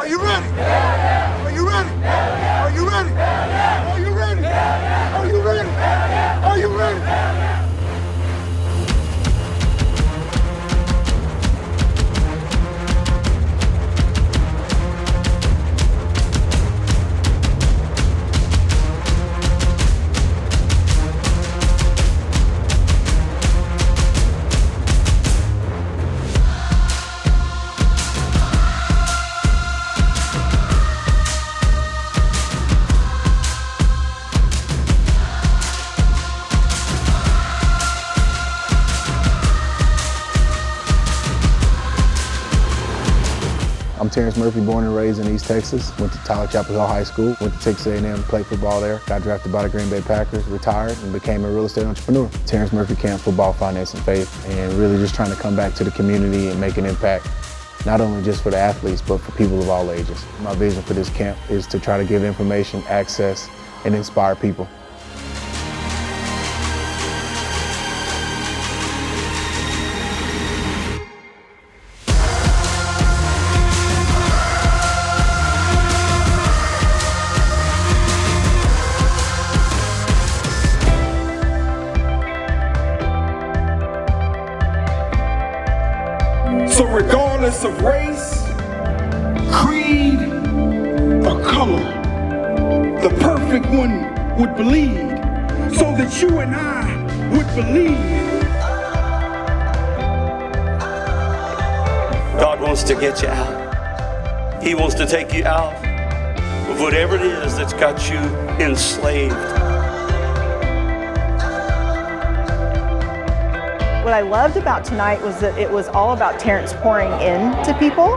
Are you ready? Are you ready? Are you ready? Are you ready? Are you ready? Are you ready? I'm Terrence Murphy, born and raised in East Texas. Went to Tyler Chapel Hill High School, went to Texas A&M, played football there. Got drafted by the Green Bay Packers, retired, and became a real estate entrepreneur. Terrence Murphy Camp, Football, Finance, and Faith, and really just trying to come back to the community and make an impact, not only just for the athletes, but for people of all ages. My vision for this camp is to try to give information, access, and inspire people. So regardless of race, creed, or color, the perfect one would bleed so that you and I would believe. God wants to get you out. He wants to take you out of whatever it is that's got you enslaved. What I loved about tonight was that it was all about Terrence pouring into people.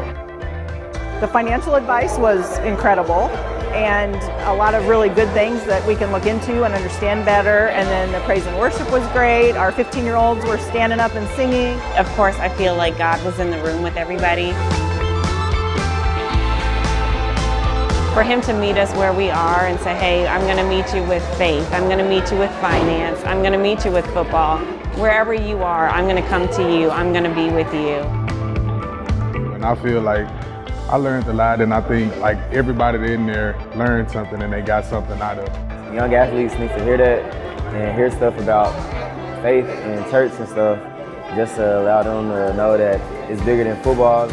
The financial advice was incredible and a lot of really good things that we can look into and understand better. And then the praise and worship was great. Our 15-year-olds were standing up and singing. Of course, I feel like God was in the room with everybody. For him to meet us where we are and say, hey, I'm going to meet you with faith. I'm going to meet you with finance. I'm going to meet you with football. Wherever you are, I'm going to come to you. I'm going to be with you. And I feel like I learned a lot, and I think like everybody in there learned something and they got something out of it. Young athletes need to hear that and hear stuff about faith and church and stuff, just to allow them to know that it's bigger than football.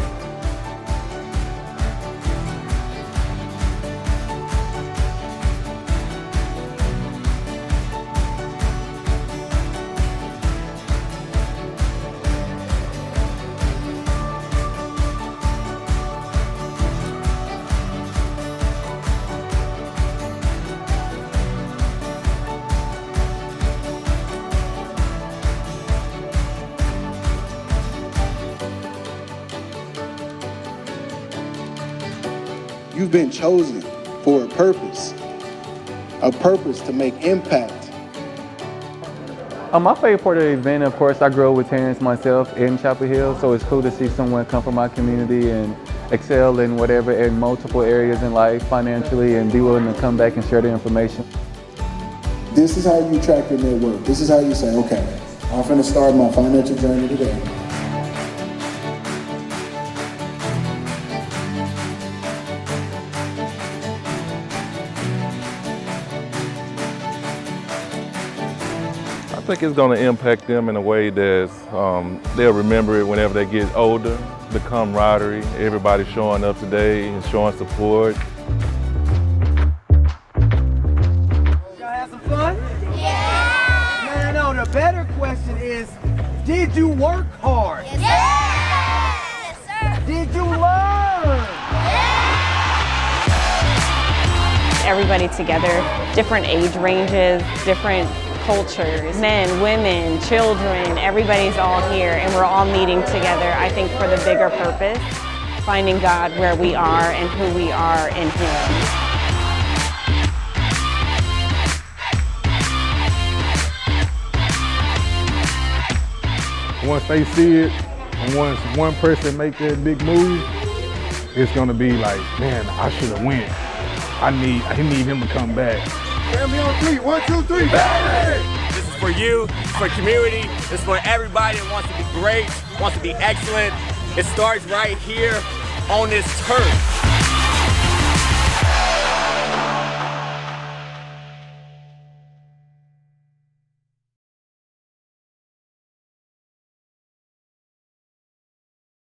You've been chosen for a purpose to make impact. My favorite part of the event, of course, I grew up with Terrence myself in Chapel Hill, so it's cool to see someone come from my community and excel in whatever, in multiple areas in life, financially, and be willing to come back and share the information. This is how you track your net worth. This is how you say, okay, I'm going to start my financial journey today. I think it's going to impact them in a way that they'll remember it whenever they get older. The camaraderie, everybody showing up today and showing support. Y'all have some fun? Yeah! No, the better question is, did you work hard? Yes, sir! Did you learn? Everybody together, different age ranges, different cultures, men, women, children, everybody's all here and we're all meeting together, I think, for the bigger purpose, finding God where we are and who we are in Him. Once they see it, and once one person make that big move, it's gonna be like, man, I should have went. I need him to come back. Family on three. 1, 2, 3. This is for you, it's for community, it's for everybody that wants to be great, wants to be excellent. It starts right here on this turf.